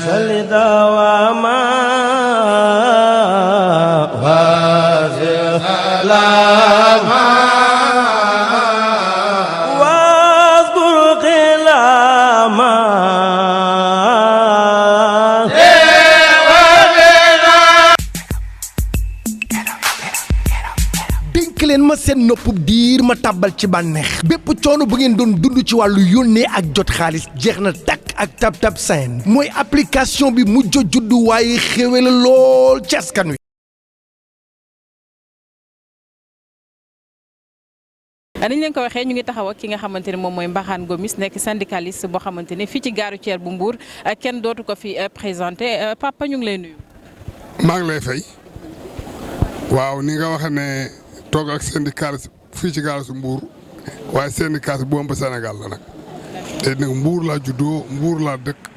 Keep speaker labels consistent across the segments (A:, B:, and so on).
A: salidawama wasalama wasbur qilama leen ma seen noppub diir ma tàbbal ci bànneex bépp coono bu ngeen doon dund ci wàllu yónnee ak jot xaalis jeex na takk ak Tab Send mooy application bi mujj juddu waaye xéwé la lool ci askan wi.
B: niñ leen ko waxee ñu ngi taxaw ak ki nga xamante ne moom mooy Mbaxane Gomis nekk syndicaliste boo xamante ne fii ci gare routière bu Mbour kenn dootu ko fi présenté papa ñu ngi lay nuyu.
C: maa ngi lay fay waaw ni nga waxee ne toog ak syndicaliste fii ci gare su Mbour waaye syndicaliste bu ëmb Sénégal la nag te nag Mbour laa juddoo Mbour laa dëkk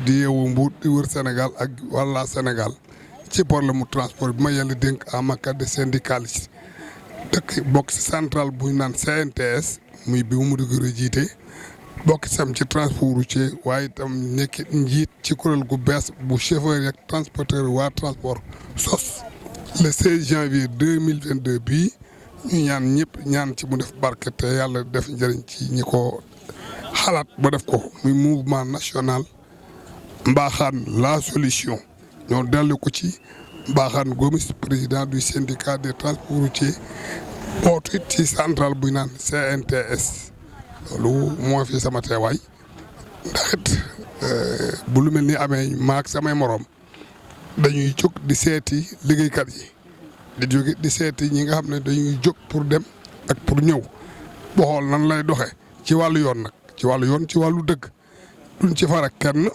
C: di yeewu Mbour di wër Sénégal ak wàlla Sénégal ci problème mu transport bi ma yàlla dénk en matière de syndicaliste dëkk bokk ci centrale bu ñu naan CNTS muy bi mu dugg jiite bokk sam ci transport routier waaye itam nekk njiit ci kuréel gu bees bu chauffeur yi ak transporteur waa transport sos le 16 janvier 2022 bii ñu ñaan ñëpp ñaan ci mu def barke te yàlla def njëriñ ci ñi ko xalaat ba def ko muy mouvement national Mbaxane la solution ñoo dellu ko ci Mbaxane Gomis président du syndicat des transports routiers bootu it ci centrale bu ñu naan CNTS loolu moo fi sama teewaay ndax it bu lu mel ni amee maak samay morom dañuy jóg di seeti liggéeykat yi di jóge di seeti ñi nga xam ne dañuy jóg pour dem ak pour ñëw boo xool nan lay doxee ci wàllu yoon nag ci wàllu yoon ci wàllu dëgg duñ ci farak kenn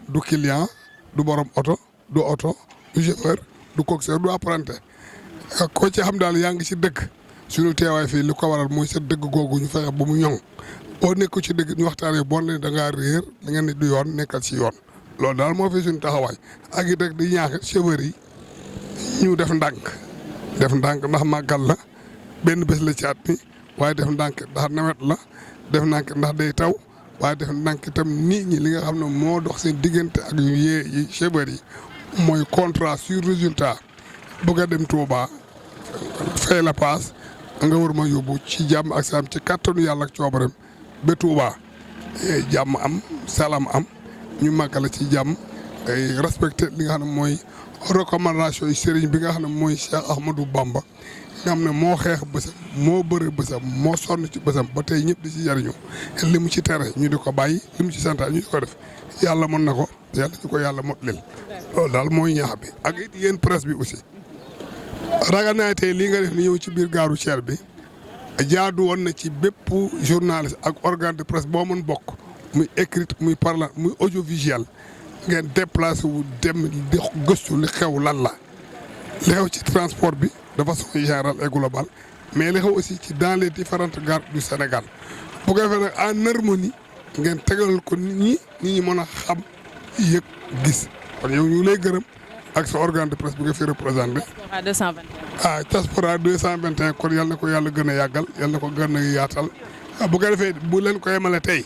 C: du client du borom oto du chauffeur du coxeur du apprenti ko ci xam daal yaa ngi ci dëgg suñu teewaay fii li ko waral mooy sa dëgg googu ñu fexe ba mu ñoŋ boo nekku ci dëgg ñu waxtaanee bon ne da ngaa réer da ngeen ne du yoon nekkal ci yoon loolu daal moo fi suñu taxawaay ak it rek di ñaax chauffeur yi ñu def ndànk ndax màggal la benn bés la ci at mi waaye def ndànk ndax nawet la def ndànk ndax day taw waaye def ndànk itam nit ñi li nga xam ne moo dox seen diggante ak yu yi chauffeur yi mooy contrat sur résultat bëgg a dem Touba fay la paas nga war ma yóbbu ci jàmm ak salaam ci kàttanu yàlla ak coobareem ba Touba jàmm am salaam am ñu màggala ci jàmm ay respecté li nga xam ne mooy recommandation yi sëriñ bi nga xam ne mooy Cheikh Ahmadou Bamba nga xam ne moo xeex bësam moo bëre bësam moo sonn ci bësam ba tey ñëpp di ci jariñu li mu ci tere ñu di ko bàyyi li mu ci santaat ñu di ko def yàlla mën na ko yàlla ñu ko yàlla mot lil loolu daal mooy ñaax bi ak it yéen presse bi aussi ragal naa tey lii nga def ni ñëw ci biir gare routière bi jaadu woon na ci bépp journaliste ak organe de presse boo mën bokk muy écrite muy parlant muy audiovisuel ngeen déplacé wu dem di gëstu li xew lan la li xew ci transport bi de façon générale et globale mais li xew aussi ci dans les différentes gares du Sénégal bu ko defee nag en harmonie ngeen tegalal ko nit ñi mën a xam yëg gis kon yow ñu lay gërëm ak sa organe de presse bi nga fi représenté. Diaspora 221 kon yal na ko yàlla gën a yàggal yal na ko gën a yaatal bu ko defee bu leen ko yemale tey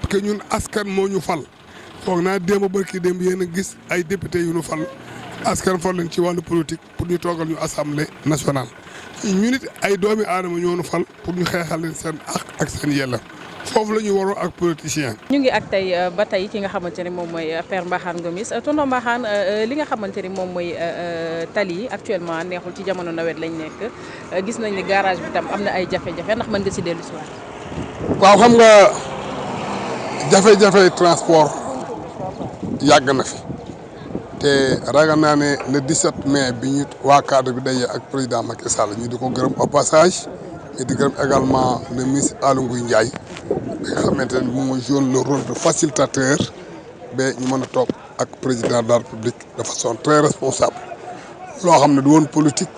C: parce que ñun askan moo ñu fal foog naa démb barki démb yéen a gis ay député yu ñu fal askan fal leen ci wàllu politique pour ñu toogal ñu assemblée nationale. ñu nit ay doomi aadama ñoo ñu fal pour ñu xeexal leen seen ak seen yelleef foofu la ñu waroo ak politicien.
B: ñu ngi ak tey ba tey ki nga xamante ne moom mooy père Mbaxane Gomis tonton Mbaxane li nga xamante ni moom mooy tali yi actuellement neexul ci jamono nawet lañ nekk gis nañ ni garage bi tam am na ay jafe-jafe ndax mën nga si dellu si waat.
C: waaw xam nga jafe-jafe transport yàgg na fi te ragal naa ne le 17 mai bi ñu waa cadre bi daje ak président Macky Sall ñu di ko gërëm au passage mais di gërëm également le ministre Aly Ngouille Ndiaye bi nga xamante ne moom mooy jouer le rôle de facilitateur ba ñu mën a toog ak président de la République de façon très responsable loo xam ne du woon politique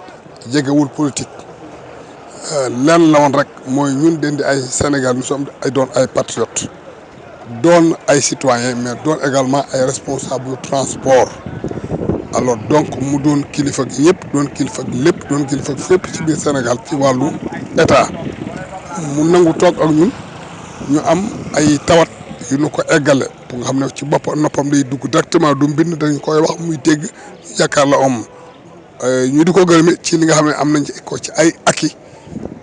C: jegewul politique lenn la woon rek mooy ñun dendi ay Sénégal nous sommes ay doon ay patriotes doon ay citoyens mais doon également ay responsables transport alors donc mu doon kilifa gi ñëpp doon kilifa gi lépp doon kilifa gi fépp ci biir Sénégal ci wàllu état mu nangu toog ak ñun ñu am ay tawat yu nu ko eggale nopp nga xam ne ci bopp noppam day dugg directement du mbind dañ koy wax muy dégg yaakaar la om ñu di ko gërëm ci li nga xam ne am nañ ko ci ay acquis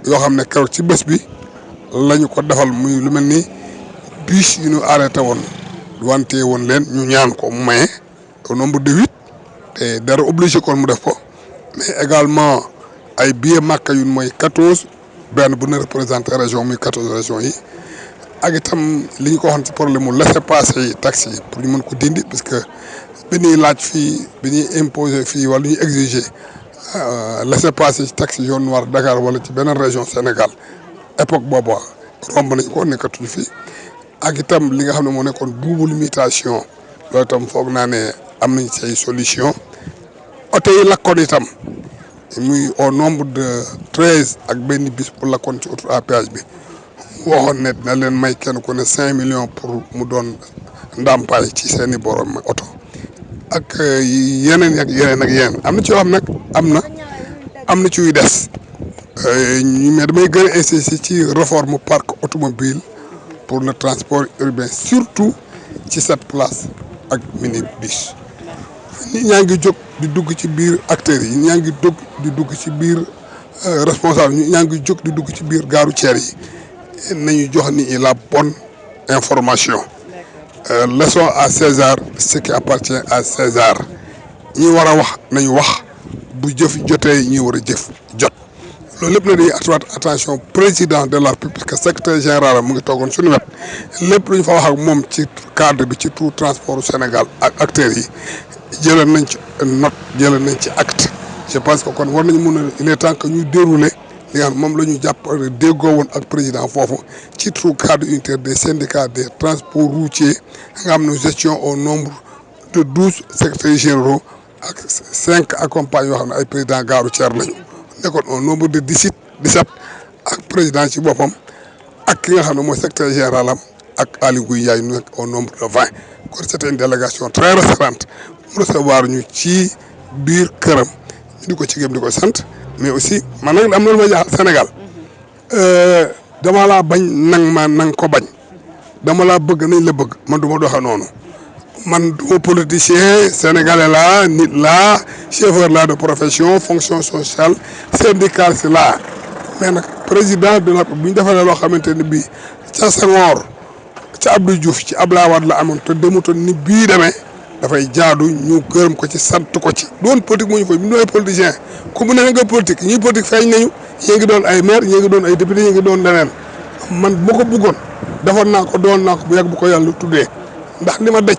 C: yoo xam ne keroog ci bés bi lañu ko defal muy lu mel ni bus yu ñu arrêté woon wante woon leen ñu ñaan ko mu maye au nombre de 8 te dara obligé kon mu def ko mais également ay billets Makka yu mooy 14 benn bu ne représenté région muy 14 régions yi ak itam li ñu ko waxoon ci problème mu laissez-passer yi taxi yi pour ñu mën ko dindi parce que bi ñuy laaj fii bi ñuy imposer fii wala ñuy exiger laissez-passer ci taxi yoon noir Dakar wala ci beneen région Sénégal époque boobu romb nañ ko nekkatuñu fii ak itam li nga xam ne moo nekkoon double limitation loolu itam foog naa ne am nañ say solution oto yi lakkoon itam muy au nombre de 13 ak benn bis pour lakkoon ci autoroute à péage bi waxoon ne dina leen may kenn ku ne 5 millions pour mu doon ndàmpaay ci seen i borom oto ak yeneen ak yeneen ak yeneen am na ci yoo xam nag am na ci yu des mais damay gën a insister ci réforme parc automobile pour le transport urbain surtout ci cette place ak minibus nit ñaa ngi jóg di dugg ci biir acteurs yi ñaa ngi jóg di dugg ci biir responsable ñaa ngi jóg di dugg ci biir gaaru ceer yi nañu jox nit ñi la bonne information laissons à César ce qui appartient à César ñi war a wax nañu wax bu jëf jotee ñi war a jëf jot loolu lépp na di attention président de la République que secrétaire général mu ngi toogoon suñu wet lépp lu ñu fa wax ak moom ci cadre bi ci tout transport Sénégal ak acteurs yi jëlee nañ ci note jëlee nañ ci acte je pense que kon war nañu mun a il est temps que ñu dérouler li nga xam moom la ñu jàpp déggoo woon ak président foofu ci tout cadre unitaire des syndicats des transports routiers nga xam ne gestion au nombre de 12 secrétaires généraux ak 5 accompagnants yoo xam ne ay président gaaru ceer lañu nekkoon au nombre de 17 ak président ci boppam ak ki nga xam ne mooy secrétaire général am ak Aly Ngouille Ndiaye ñu nekk au nombre de 20 kon c'était une délégation très restreinte mu recevoir ñu ci biir këram ñu di ko ci gëm di ko sant mais aussi man nag am na lu ma jaaxal Sénégal dama laa bañ nang ko bañ dama laa bëgg nañ la bëgg man du ma doxee noonu man du ma politicien sénégalais laa nit laa chauffeur laa de profession fonction sociale syndicaliste laa mais nag président de la bu ñu defalee loo xamante ne bii ca Senghor ca Abdou Diouf ci Abdoulaye Wade la amoon te demutoon ni bii demee dafay jaadu ñu gërëm ko ci sant ko ci. doon politique mu ñu fa ñu doon ay politicien ku mu ne nga politique ñuy politique feeñ nañu ñii ngi doon ay maire ñii ngi doon ay député ñii ngi doon leneen man bu ko bëggoon defoon naa ko doon naa ko bu yàgg bu ko yàlla tuddee ndax li ma daj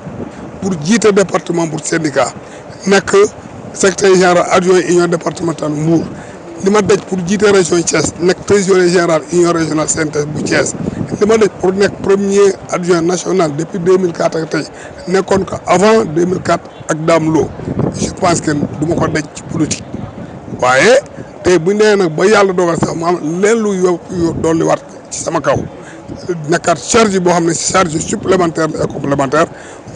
C: pour jiite département pour syndicat nekk secrétaire général adjoint union départementale Mbour li ma daj pour jiite région Thiès nekk trésorier général union régionale synthèse bu Thiès li ma daj pour nekk premier adjoint national depuis 2004 ak tey nekkoon ko avant 2004 ak Dame Lo je pense que du ma ko daj ci politique waaye tey bu ñu nee nag ba yàlla dogal sax mu am leen lu dolli waat ci sama kaw nekkaat charge boo xam ne charge supplémentaire et complémentaire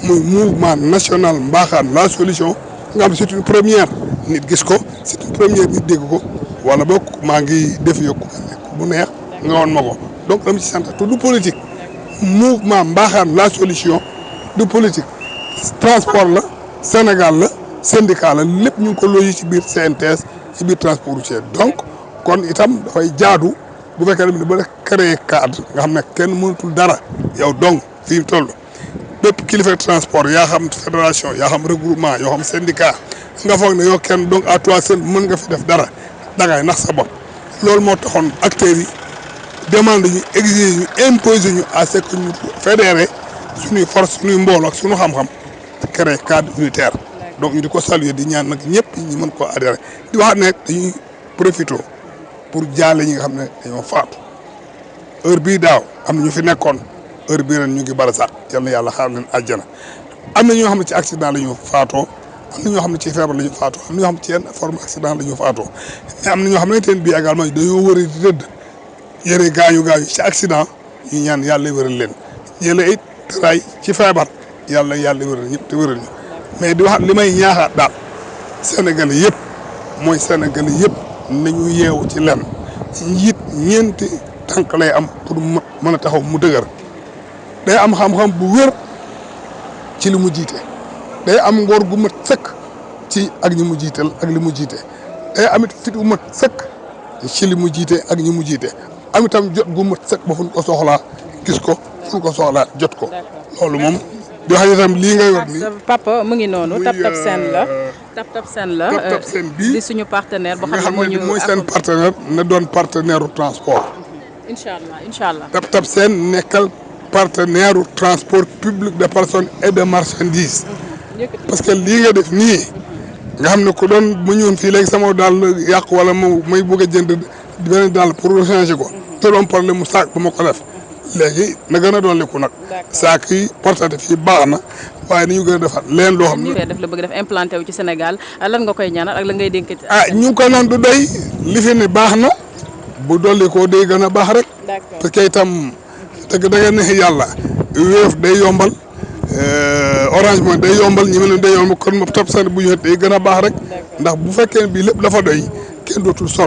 C: muy mouvement national Mbaxaan la solution nga xam c'est une première nit gis ko c'est une première nit dégg ko wala boog maa ngi def yokku bu neex nga woon ma ko donc dama ci sant te du politique mouvement Mbaxaan la solution du politique transport la Sénégal la syndicat la lépp ñu ngi ko logi ci biir CNTS ci biir transport routier donc kon itam dafay jaadu bu fekkee ne ba créer cadre nga xam ne kenn mënatul dara yow donc fii mu toll bépp kilifa transport yaa xam fédération yaa xam regroupement yoo xam syndicat nga foog ne yow kenn donc à toi seul mën nga fi def dara dangay nax sa bopp loolu moo taxoon acteurs yi demande ñu exiger ñu imposer ñu à ce que ñu fédérer suñuy force suñuy mbooloo ak suñu xam-xam créer cadre unitaire donc ñu di ko saluer di ñaan nag ñëpp ñi mën koo adhérer di wax ne dañuy profité pour jaale ñi nga xam ne dañoo faatu heure bii daaw am na ñu fi nekkoon heure bii ren ñu ngi bari sax yal na yàlla xaar leen àjjana am na ñoo xam ne ci accident la ñu faatoo am na ñoo xam ne ci feebar la ñu faatoo am na ñoo xam ne ci yenn forme accident la ñu faatoo mais am na ñoo xam ne teen bii également dañoo wëri di tëdd yëre gaañu ci accident ñu ñaan yàlla wëral leen yële it tëraay ci feebar yàlla wëral ñëpp te wëral ñu mais di wax li may ñaaxaat daal Sénégalais yëpp mooy Sénégalais yëpp nañu yeewu ci lenn njiit ñeenti tànk lay am pour mën a taxaw mu dëgër day am xam-xam bu wér ci li mu jiite day am ngor gu mat sëkk ci ak ñi mu jiital ak li mu jiite day amit fit gu mat sëkk ci li mu jiite ak ñi mu jiite am itam jot gu mat sëkk ba fu ñu ko soxlaa gis ko fu ñu ko soxlaa jot ko loolu moom di wax itam lii ngay wax nii
B: papa mu ngi noonu Tap Tap Sène la Tap Tap Sène la
C: Tap Tap Sène bii
B: di suñu partenaire boo
C: nga
B: xam ne
C: xam ne mooy seen partenaire na doon partenaire u transport
B: incha allah
C: Tap Tap Sène nekkal partenaire u transport public de personnes et de marchandises parce que lii nga def nii nga xam ne ku doon mu ñëwoon fii léegi sama daal yàqu wala may bëgg a jënd beneen daal pour changer ko te doon problème mu saak ba ma ko def léegi na gën a doon liku nag saak yi portatif fii baax na waaye ni ñu gën a defar leen loo xam ne
B: def la bëgg def implanté wu ci Sénégal lan nga koy ñaanal ak la ngay dénk
C: ñu ngi ko naan du doy li fi ne baax na bu dolli ko day gën a baax rek parce que itam dëgg da ngeen ne yàlla Wave day yombal Orange Money day yombal ñi mel ne day yombal kon Tap Tap Sène bu ñëwee day gën a baax rek ndax bu fekkee bii lépp dafa doy kenn dootul sonn